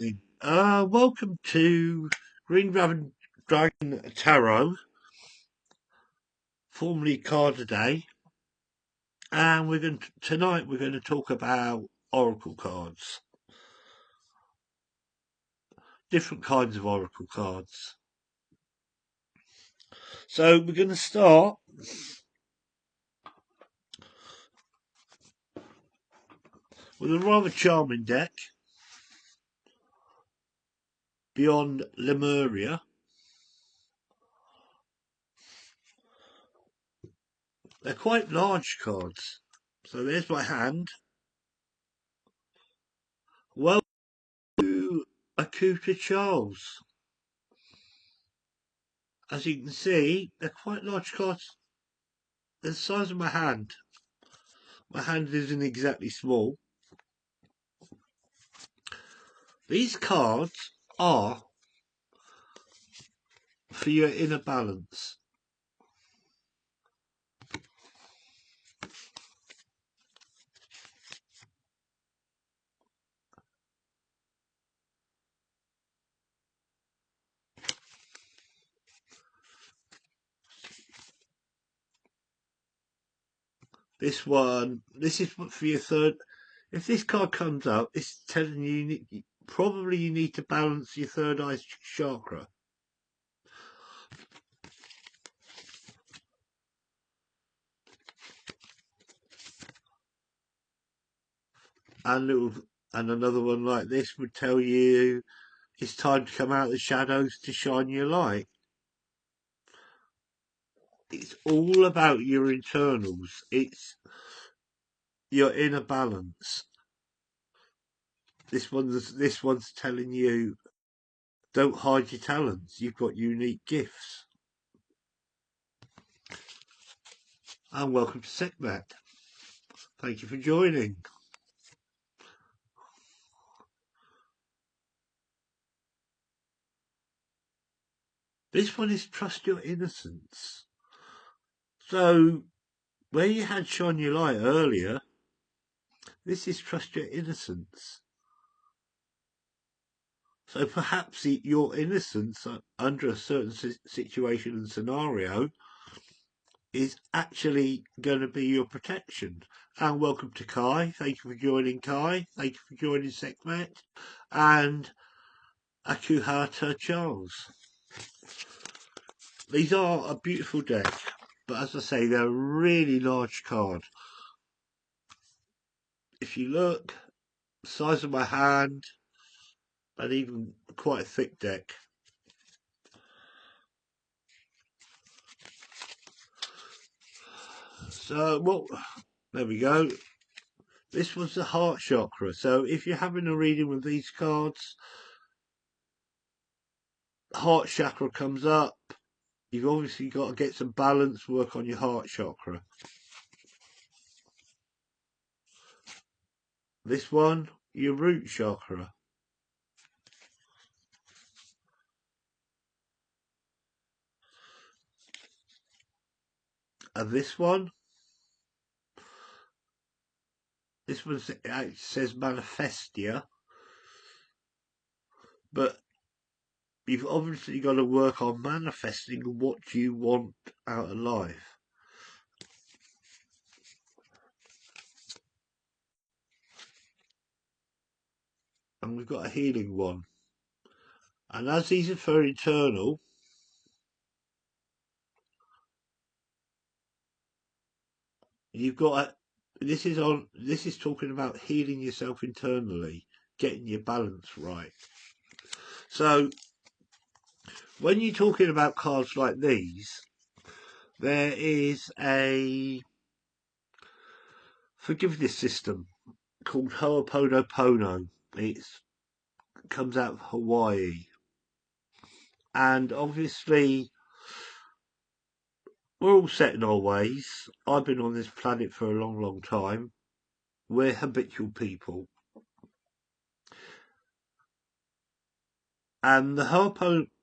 evening. Welcome to Green Dragon Tarot, formerly Card a Day, and tonight we're going to talk about oracle cards, different kinds of oracle cards. So we're going to start with a rather charming deck, Beyond Lemuria. They're quite large cards. So there's my hand. Welcome to Akuta Charles. As you can see, they're quite large cards. They're the size of my hand. My hand isn't exactly small. These cards are for your inner balance. This is for your third. If this card comes up, it's telling you probably you need to balance your third eye chakra. And another one like this would tell you it's time to come out of the shadows to shine your light. It's all about your internals. It's your inner balance. This one's telling you don't hide your talents. You've got unique gifts. And welcome to Sekhmet. Thank you for joining. This one is Trust Your Innocence. So, where you had Shine Your Light earlier, this is Trust Your Innocence. So perhaps your innocence under a certain situation and scenario is actually going to be your protection. And welcome to Kai. Thank you for joining, Kai. Thank you for joining Sekhmet. And Akuhata Charles. These are a beautiful deck, but as I say, they're a really large card. If you look, size of my hand, and even quite a thick deck. So, well, there we go. This was the heart chakra. So if you're having a reading with these cards, heart chakra comes up. You've obviously got to get some balance, work on your heart chakra. This one, your root chakra. And this one it says manifestia, but you've obviously got to work on manifesting what you want out of life. And we've got a healing one. And as these are for internal, you've got this is talking about healing yourself internally, getting your balance right. So when you're talking about cards like these, there is a forgiveness system called Ho'oponopono. It comes out of Hawaii, and obviously we're all set in our ways. I've been on this planet for a long time. We're habitual people. And the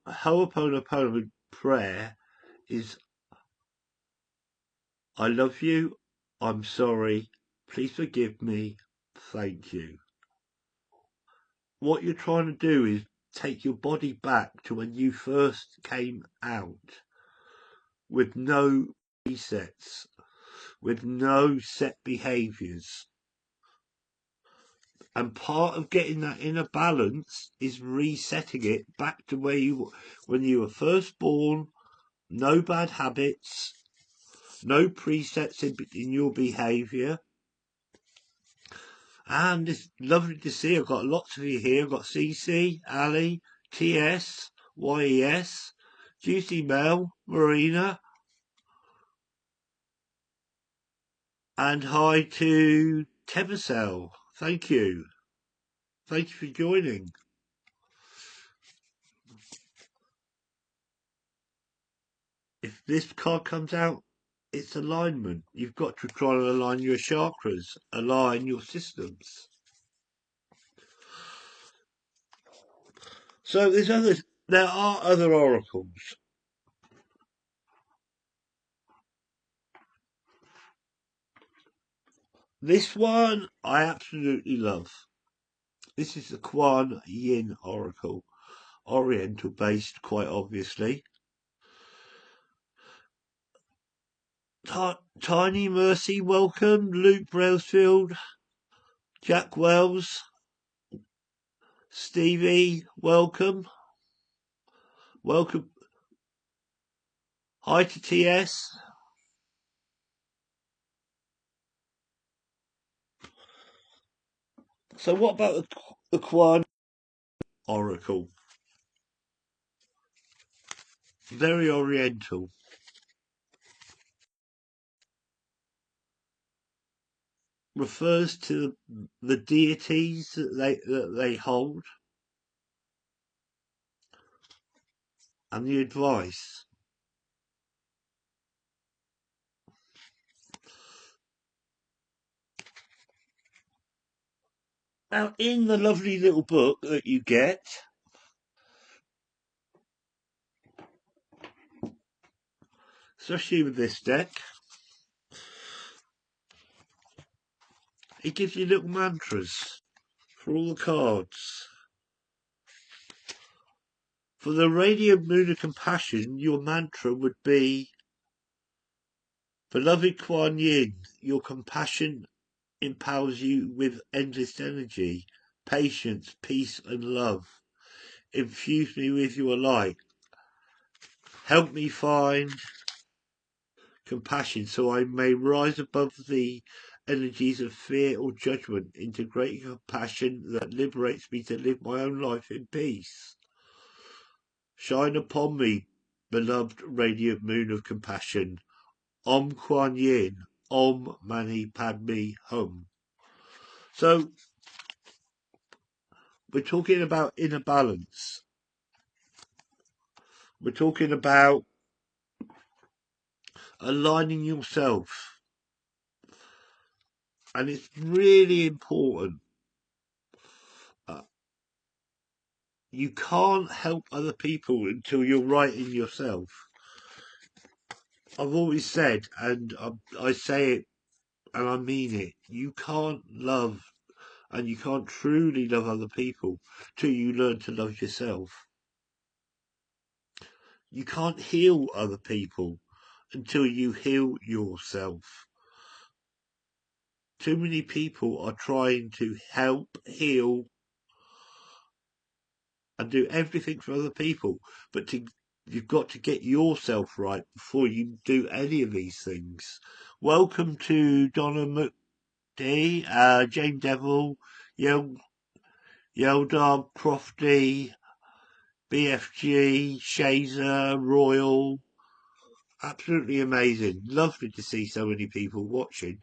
Ho'oponopono prayer is, I love you, I'm sorry, please forgive me, thank you. what you're trying to do is take your body back to when you first came out with no resets, with no set behaviors. And part of getting that inner balance is resetting it back to where you, when you were first born, no bad habits, no presets in your behavior. And it's lovely to see. I've got lots of you here. I've got CC, Ali, TS, YES, Juicy Mel, Marina, and hi to Tebacel. Thank you. Thank you for joining. If this card comes out, it's alignment. You've got to try and align your chakras, align your systems. So there are other oracles. This one I absolutely love. This is the Kuan Yin Oracle, Oriental based, quite obviously. Tiny Mercy, welcome. Luke Brailsfield, Jack Wells, Stevie, welcome. Welcome. Hi to TS. So what about the Kuan Oracle? Very Oriental. Refers to the deities that they hold and the advice. Now, in the lovely little book that you get, especially with this deck, it gives you little mantras for all the cards. For the radiant moon of compassion, your mantra would be, Beloved Kuan Yin, your compassion empowers you with endless energy, patience, peace and love. Infuse me with your light. Help me find compassion so I may rise above the energies of fear or judgment into great compassion that liberates me to live my own life in peace. Shine upon me, beloved radiant moon of compassion. Om Kuan Yin, Om Mani Padme Hum. So we're talking about inner balance. We're talking about aligning yourself. And it's really important. You can't help other people until you're right in yourself. I've always said, and I say it and I mean it, you can't love and you can't truly love other people till you learn to love yourself. You can't heal other people until you heal yourself. Too many people are trying to help, heal, and do everything for other people, but you've got to get yourself right before you do any of these things. Welcome to Donna McD, Jane Devil, Yeldar, Crofty, BFG, Shazer, Royal. Absolutely amazing. Lovely to see so many people watching.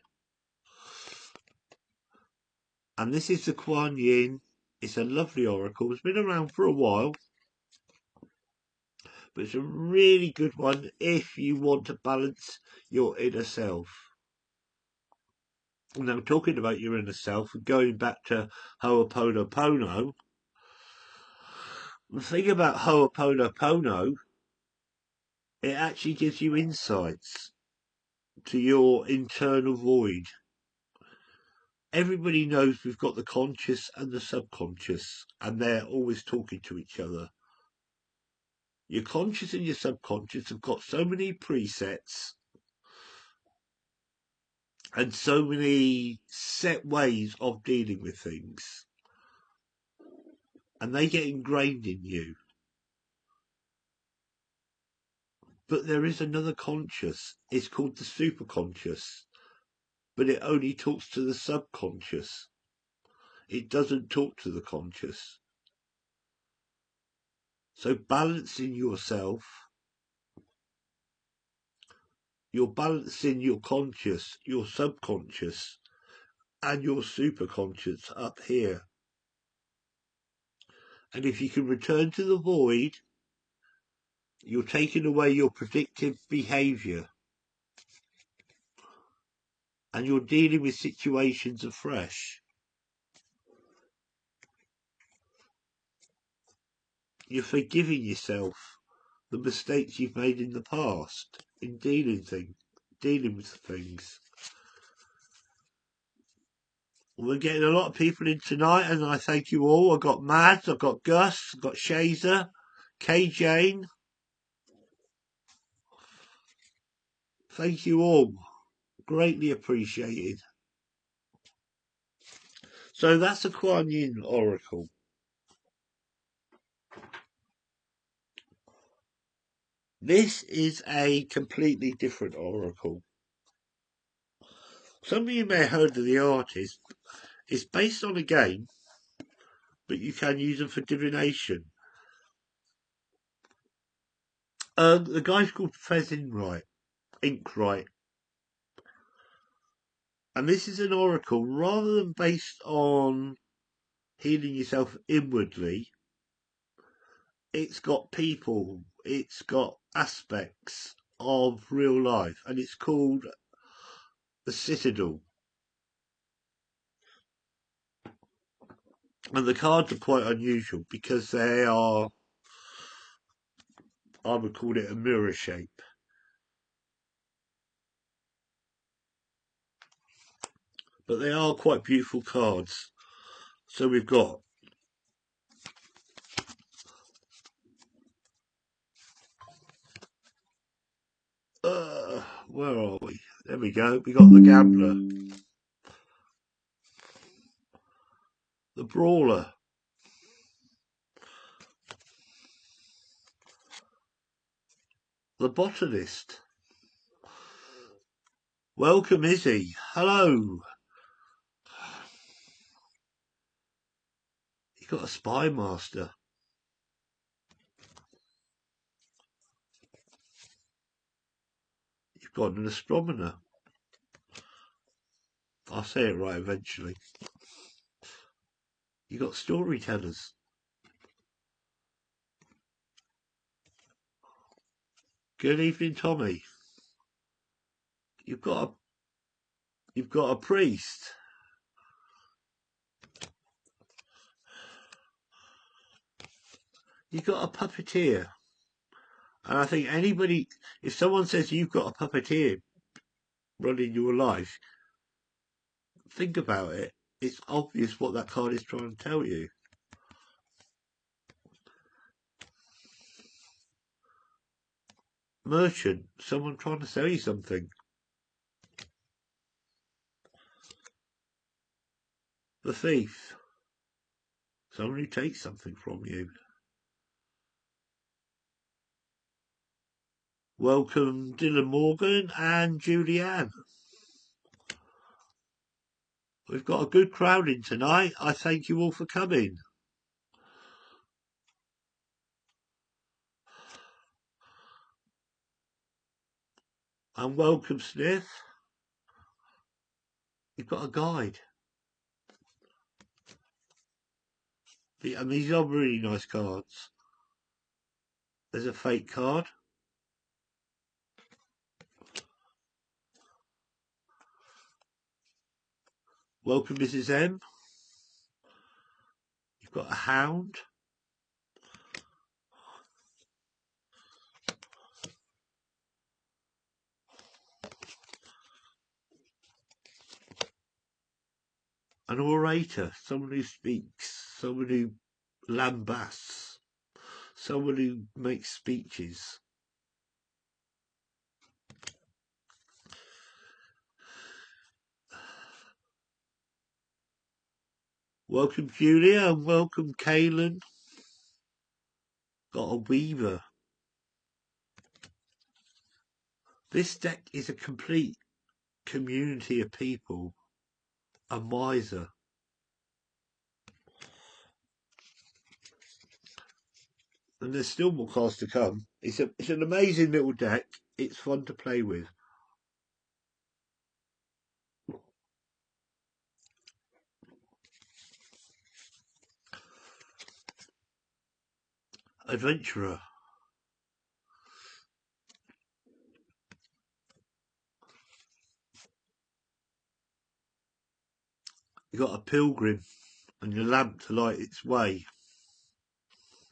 And this is the Kuan Yin. It's a lovely oracle. It's been around for a while, but it's a really good one if you want to balance your inner self. And I'm talking about your inner self and going back to Ho'oponopono. The thing about Ho'oponopono, it actually gives you insights to your internal void. everybody knows we've got the conscious and the subconscious, and they're always talking to each other. Your conscious and your subconscious have got so many presets and so many set ways of dealing with things, and they get ingrained in you. But there is another conscious. It's called the superconscious, but it only talks to the subconscious. It doesn't talk to the conscious. So balancing yourself, you're balancing your conscious, your subconscious, and your superconscious up here. And if you can return to the void, you're taking away your predictive behaviour, and you're dealing with situations afresh. You're forgiving yourself the mistakes you've made in the past in dealing with things. We're getting a lot of people in tonight, and I thank you all. I've got Mads, I've got Gus, I've got Shazer, Kay Jane. Thank you all. Greatly appreciated. So that's a Kuan Yin oracle. This is a completely different oracle. Some of you may have heard of the artist. It's based on a game, but you can use them for divination. The guy's called Fez Inkwright. And this is an oracle, rather than based on healing yourself inwardly. It's got people, it's got aspects of real life, and it's called the Citadel. And the cards are quite unusual because they are, I would call it a mirror shape. But they are quite beautiful cards. So we've got where are we? There we go. We got the Gambler, the Brawler, the Botanist. Welcome, Izzy. Hello. You got a Spy Master. You've got an Astronomer. I'll say it right eventually. You got Storytellers. Good evening, Tommy. You've got a Priest. You've got a Puppeteer. And I think anybody, if someone says you've got a Puppeteer running your life, think about it. It's obvious what that card is trying to tell you. Merchant, someone trying to sell you something. The Thief, someone who takes something from you. Welcome, Dylan Morgan and Julianne. We've got a good crowd in tonight. I thank you all for coming. And welcome, Smith. You've got a guide. And these are really nice cards. There's a fake card. Welcome, Mrs. M. You've got a Hound. an orator, someone who speaks, someone who lambasts, someone who makes speeches. Welcome, Julia, and welcome, Kaylin. Got a Weaver. This deck is a complete community of people. A miser. And there's still more cards to come. It's an amazing little deck. It's fun to play with. Adventurer. You got a pilgrim and your lamp to light its way.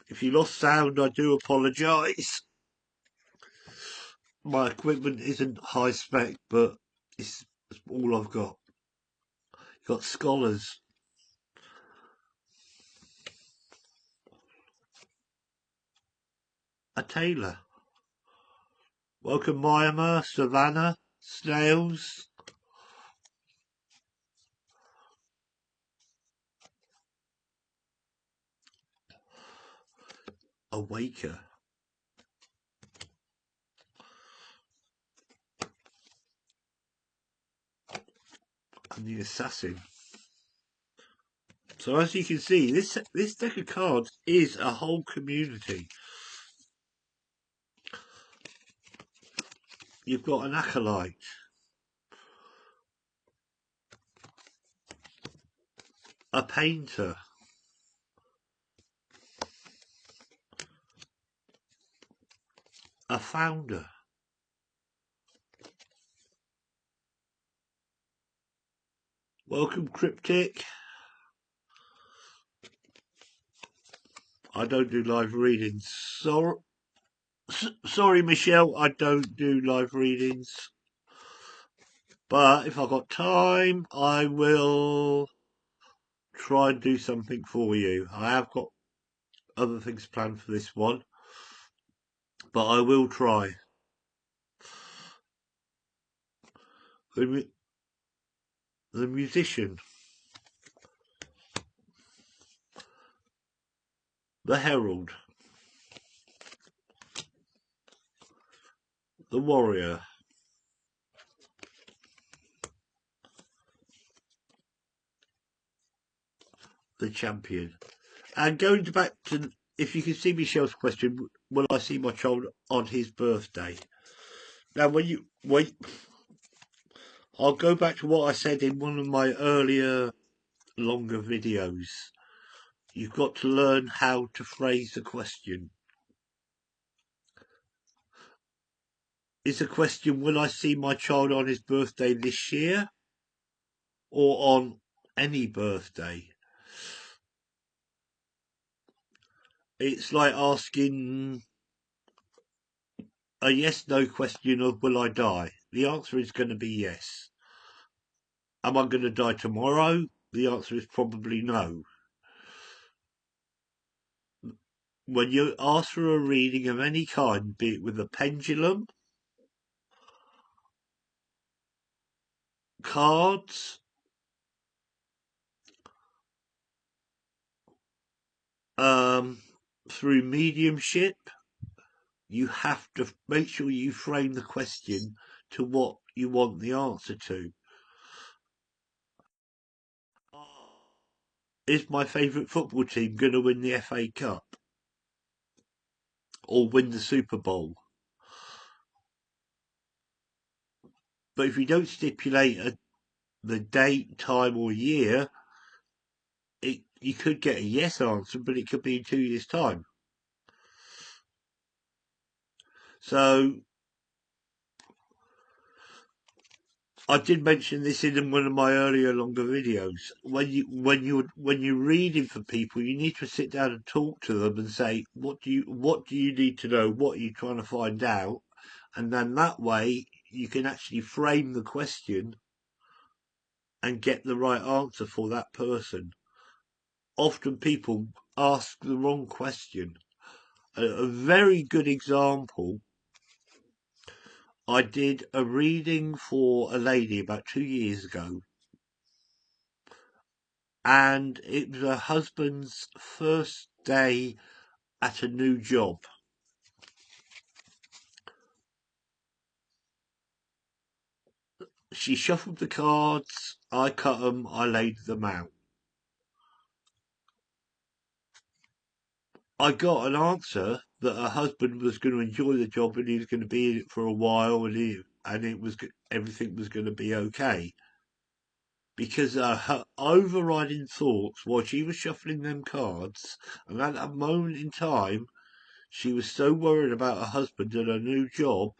If you lost sound, I do apologise. My equipment isn't high spec, but it's all I've got. You got scholars. A tailor. Welcome, Myanmar, Savannah, Snails. A waker. And the assassin. So as you can see, this deck of cards is a whole community. You've got an acolyte, a painter, a founder, welcome, Cryptic. I don't do live readings. Sorry, Michelle, I don't do live readings. But if I've got time, I will try and do something for you. I have got other things planned for this one, but I will try. The musician, the herald, the warrior, the champion. And going back to, if you can see Michelle's question, will I see my child on his birthday? Now, I'll go back to what I said in one of my earlier, longer videos. You've got to learn how to phrase the question. Is the question, will I see my child on his birthday this year? Or on any birthday? It's like asking a yes-no question of will I die? The answer is going to be yes. Am I going to die tomorrow? The answer is probably no. When you ask for a reading of any kind, be it with a pendulum, cards, through mediumship, you have to make sure you frame the question to what you want the answer to. Is my favourite football team going to win the FA Cup? Or win the Super Bowl? But if you don't stipulate the date, time or year, you could get a yes answer, but it could be in 2 years' time. So I did mention this in one of my earlier longer videos. When you're reading for people, you need to sit down and talk to them and say, what do you need to know? What are you trying to find out? And then that way you can actually frame the question and get the right answer for that person. Often people ask the wrong question. A very good example, I did a reading for a lady about 2 years ago, and it was her husband's first day at a new job. She shuffled the cards, I cut them, I laid them out. I got an answer that her husband was going to enjoy the job and he was going to be in it for a while, and everything was going to be okay. Because her overriding thoughts while she was shuffling them cards, and at that moment in time, she was so worried about her husband and her new job,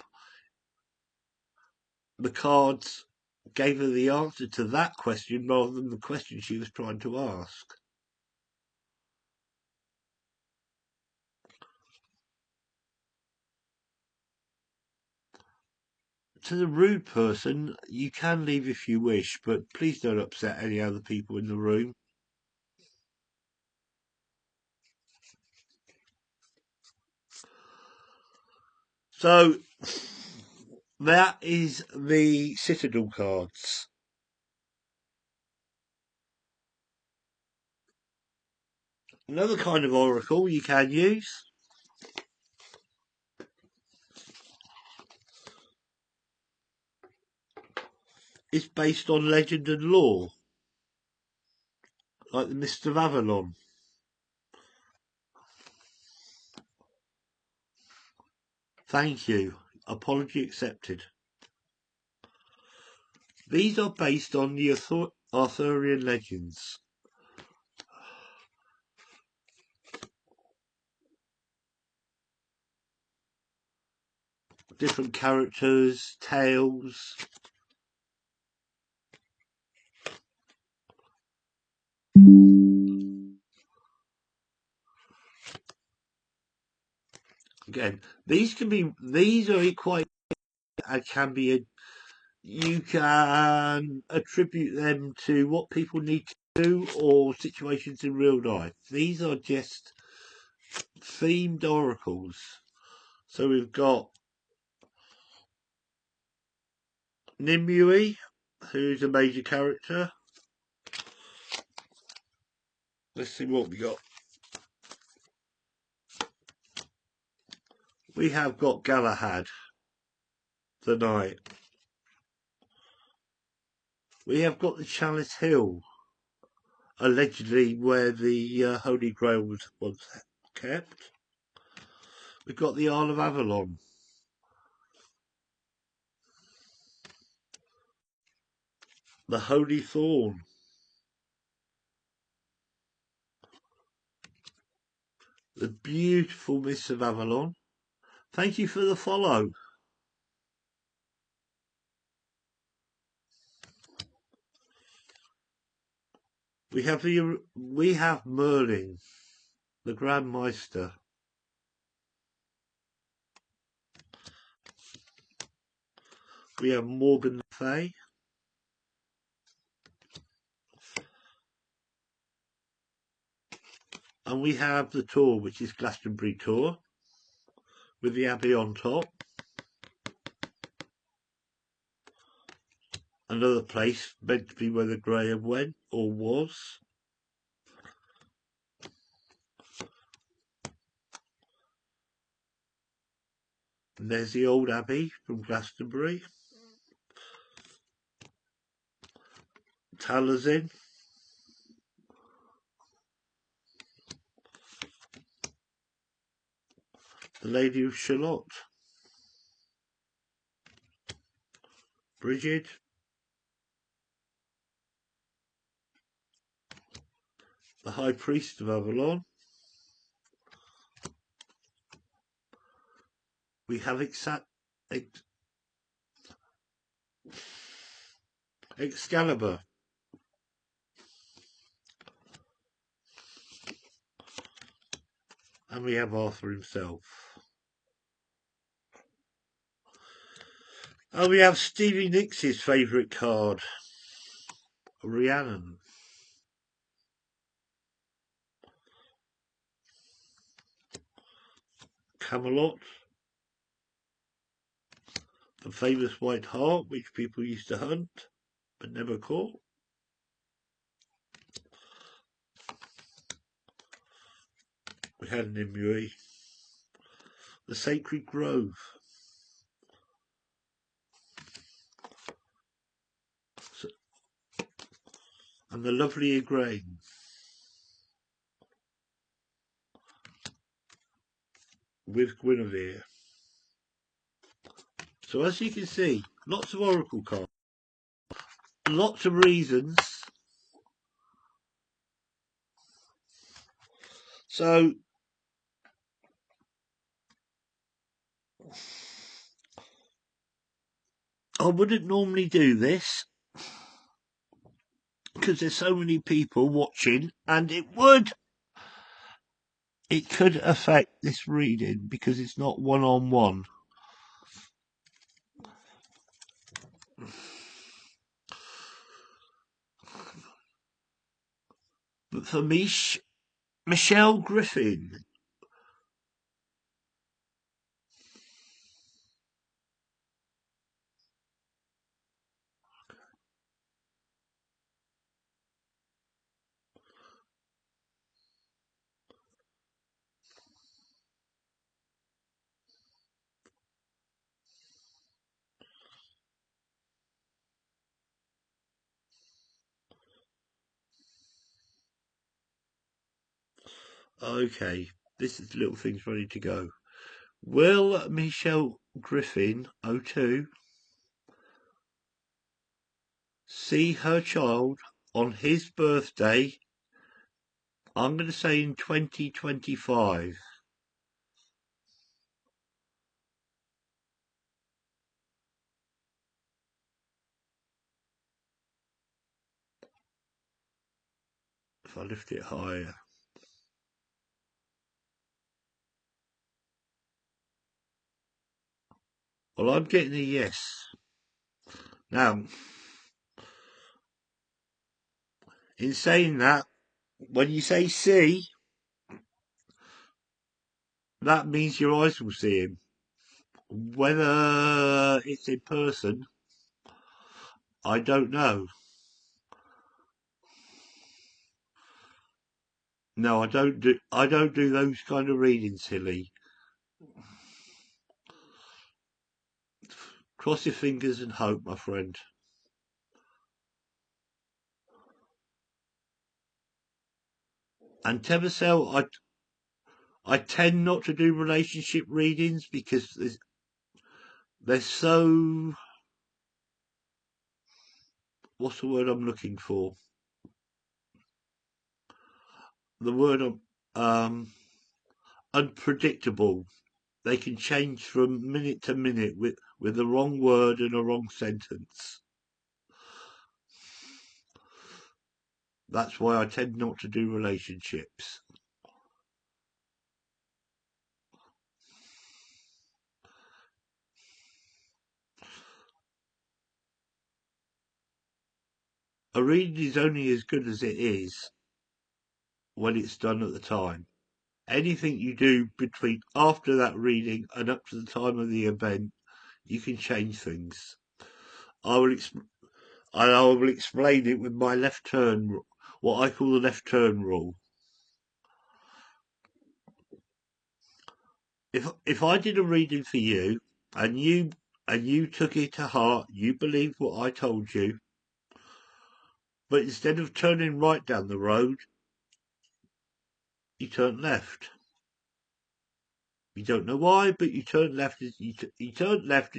the cards gave her the answer to that question rather than the question she was trying to ask. To the rude person, you can leave if you wish, but please don't upset any other people in the room. So, that is the Citadel cards. Another kind of oracle you can use is based on legend and lore, like the Mist of Avalon. Thank you. Apology accepted. These are based on the Arthurian legends. Different characters, tales. Again, these are quite, can be, you can attribute them to what people need to do or situations in real life. These are just themed oracles. So we've got Nimue, who's a major character. Let's see what we got. We have got Galahad, the knight. We have got the Chalice Hill, allegedly where the Holy Grail was once kept. We've got the Isle of Avalon. The Holy Thorn. The beautiful Mists of Avalon. Thank you for the follow. We have Merlin, the Grand Meister. We have Morgan le Fay. And we have the Tor, which is Glastonbury Tor, with the Abbey on top. Another place meant to be where the Graham went, or was. And there's the old Abbey from Glastonbury. Taliesin. The Lady of Shalott. Brigid. The High Priest of Avalon. We have Excalibur. And we have Arthur himself. And we have Stevie Nicks' favourite card, Rhiannon. Camelot. The famous white hart, which people used to hunt, but never caught. We had an Nimue. The Sacred Grove. And the Lovely Igraine. With Guinevere. So as you can see, lots of oracle cards. Lots of reasons. So I wouldn't normally do this because there's so many people watching, and it could affect this reading because it's not one-on-one. But for me, Michelle Griffin. Okay, this is Little Things Ready to Go. Will Michelle Griffin, 02, see her child on his birthday? I'm going to say in 2025. If I lift it higher. Well, I'm getting a yes. Now, in saying that, when you say see, that means your eyes will see him. Whether it's in person, I don't know. No, I don't do those kind of readings, silly. Cross your fingers and hope, my friend. And Tevisel, I tend not to do relationship readings because they're so, what's the word I'm looking for? The word unpredictable. They can change from minute to minute with the wrong word and a wrong sentence. That's why I tend not to do relationships. A reading is only as good as it is when it's done at the time. Anything you do between after that reading and up to the time of the event, you can change things. I will explain it with my left turn, what I call the left turn rule. If I did a reading for you and you took it to heart, you believed what I told you, but instead of turning right down the road, you turned left. You don't know why, but you turned left. You turned left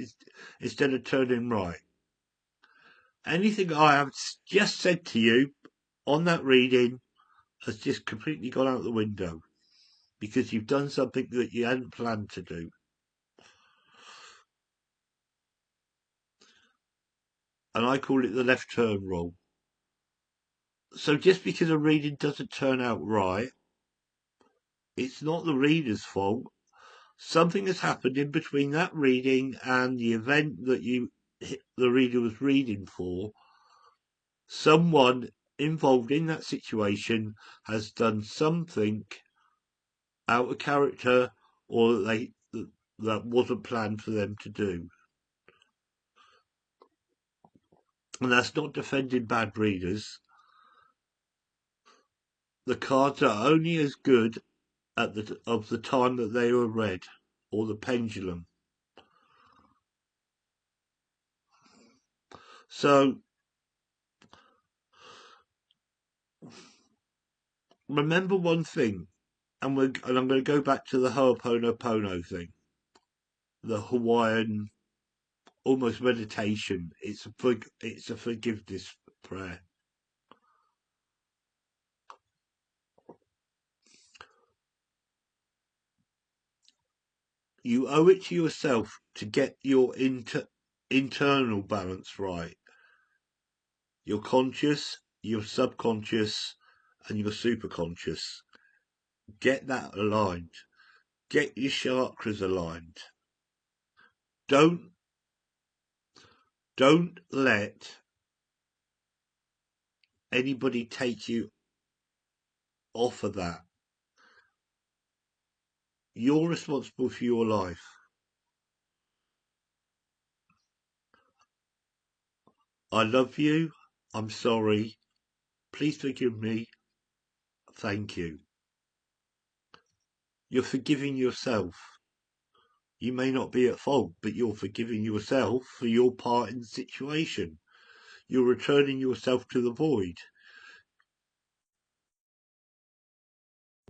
instead of turning right. Anything I have just said to you on that reading has just completely gone out the window because you've done something that you hadn't planned to do. And I call it the left turn rule. So just because a reading doesn't turn out right, it's not the reader's fault. Something has happened in between that reading and the event that the reader was reading for Someone involved in that situation has done something out of character, or that wasn't planned for them to do. And that's not defending bad readers. The cards are only as good at the time that they were read, or the pendulum. So remember one thing, and I'm going to go back to the Ho'oponopono thing, the Hawaiian almost meditation. It's a forgiveness prayer. You owe it to yourself to get your internal balance right. Your conscious, your subconscious, and your superconscious. Get that aligned. Get your chakras aligned. Don't let anybody take you off of that. You're responsible for your life. I love you. I'm sorry. Please forgive me. Thank you. You're forgiving yourself. You may not be at fault, but you're forgiving yourself for your part in the situation. You're returning yourself to the void.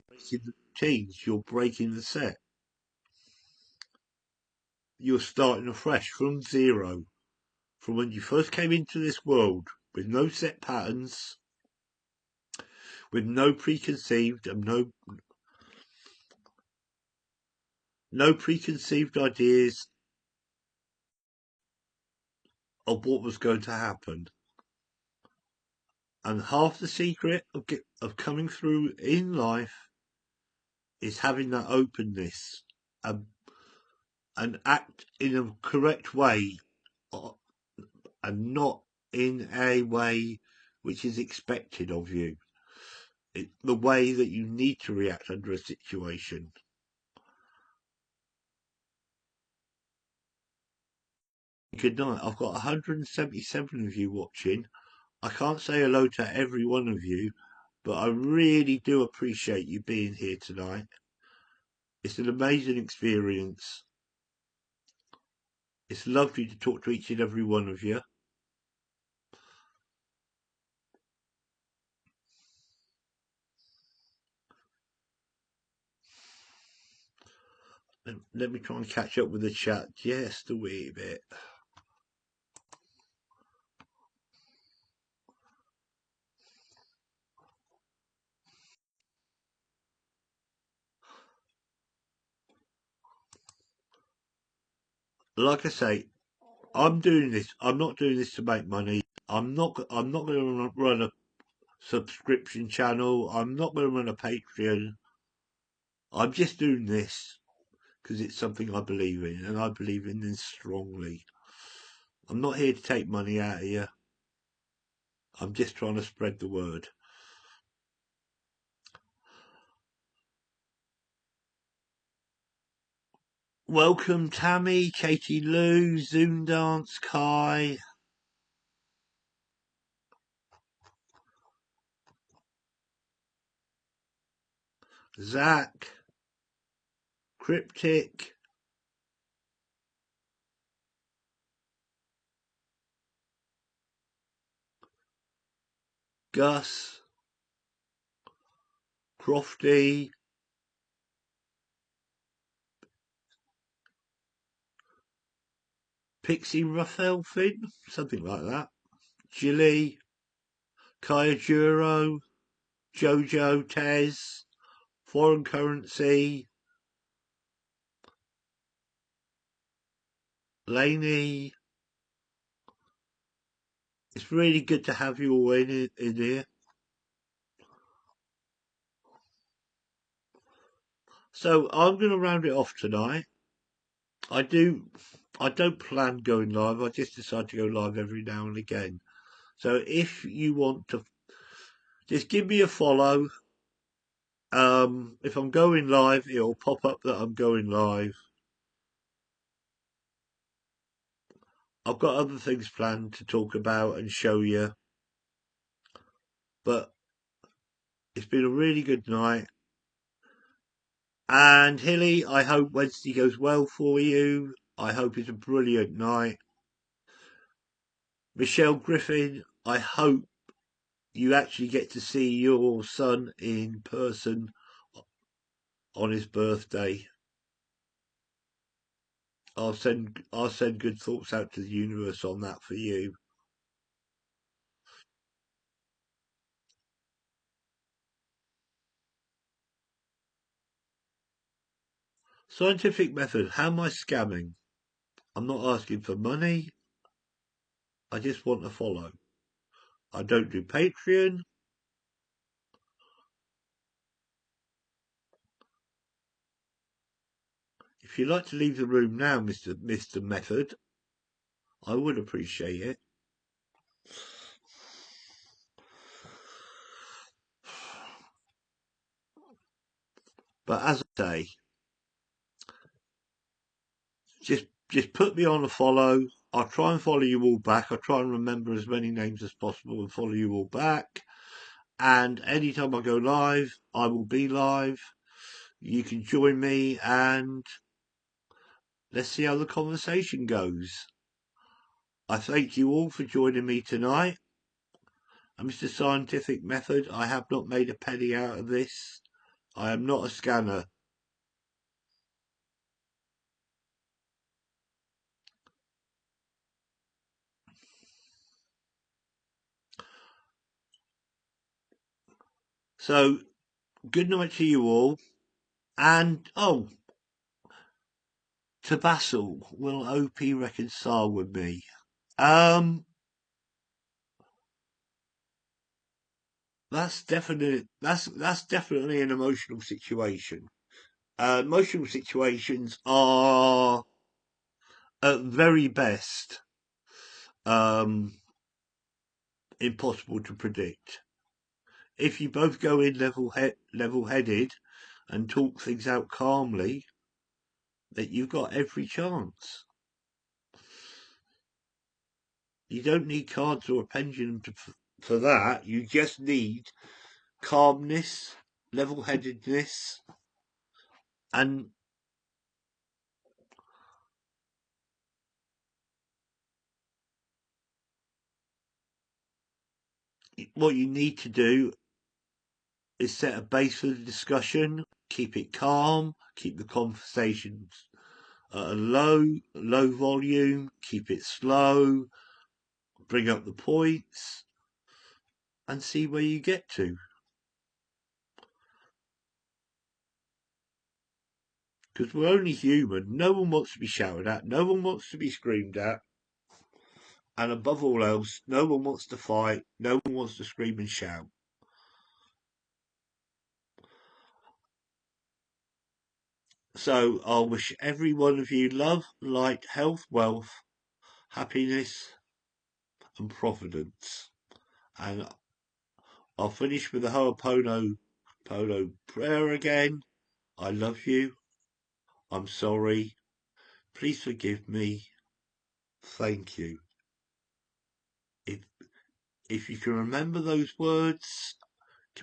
Breaking the routines. You're breaking the set. You're starting afresh from zero, from when you first came into this world, with no set patterns, with no preconceived and no preconceived ideas of what was going to happen. And half the secret of coming through in life is having that openness and act in a correct way, and not in a way which is expected of you. It's the way that you need to react under a situation. Good night. I've got 177 of you watching. I can't say hello to every one of you, but I really do appreciate you being here tonight. It's an amazing experience. It's lovely to talk to each and every one of you. Let me try and catch up with the chat just a wee bit. Like I say, I'm doing this. I'm not doing this to make money. I'm not going to run a subscription channel. I'm not going to run a Patreon. I'm just doing this because it's something I believe in, and I believe in this strongly. I'm not here to take money out of you. I'm just trying to spread the word. Welcome, Tammy, Katie Lou, Zoom Dance, Kai. Zach, Cryptic, Gus, Crofty, Pixie Raphael Finn, something like that. Jilly, Kayajuro, Jojo, Tez, Foreign Currency, Laney. It's really good to have you all in here. So I'm going to round it off tonight. I don't plan going live. I just decide to go live every now and again. So if you want to, just give me a follow. If I'm going live, it'll pop up that I'm going live. I've got other things planned to talk about and show you, but it's been a really good night. And Hilly, I hope Wednesday goes well for you. I hope it's a brilliant night. Michelle Griffin, I hope you actually get to see your son in person on his birthday. I'll send good thoughts out to the universe on that for you. Scientific method. How am I scamming? I'm not asking for money. I just want to follow. I don't do Patreon. If you'd like to leave the room now, Mr. Method, I would appreciate it. But as I say, just put me on a follow. I'll try and follow you all back. I'll try and remember as many names as possible and follow you all back. And anytime I go live, I will be live. You can join me and let's see how the conversation goes. I thank you all for joining me tonight. And Mr. Scientific Method, I have not made a penny out of this. I am not a scanner. So, good night to you all. And, oh, to Basil, will OP reconcile with me? That's definitely an emotional situation. Emotional situations are at very best impossible to predict. If you both go in level-headed and talk things out calmly, that you've got every chance. You don't need cards or a pendulum for that. You just need calmness, level-headedness, and what you need to do is set a base for the discussion, keep it calm, keep the conversations at a low volume, keep it slow, bring up the points, and see where you get to. Because we're only human. No one wants to be shouted at. No one wants to be screamed at. And above all else, no one wants to fight. No one wants to scream and shout. So I'll wish every one of you love, light, health, wealth, happiness, and providence. And I'll finish with the Ho'oponopono prayer again. I love you. I'm sorry. Please forgive me. Thank you. If you can remember those words,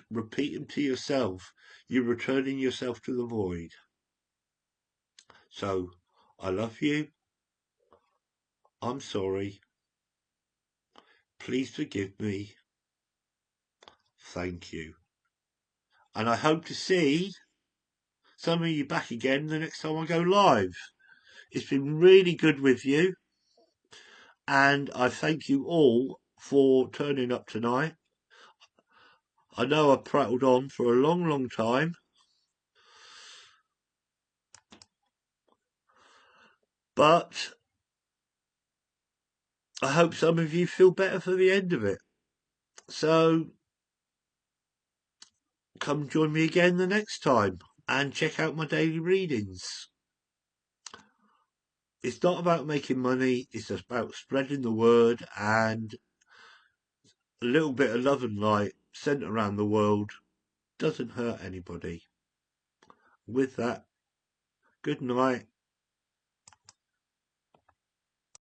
repeat them to yourself. You're returning yourself to the void. So, I love you. I'm sorry. Please forgive me. Thank you. And I hope to see some of you back again the next time I go live. It's been really good with you. And I thank you all for turning up tonight. I know I prattled on for a long time. But I hope some of you feel better for the end of it. So come join me again the next time and check out my daily readings. It's not about making money, it's about spreading the word and a little bit of love and light sent around the world doesn't hurt anybody. With that, good night.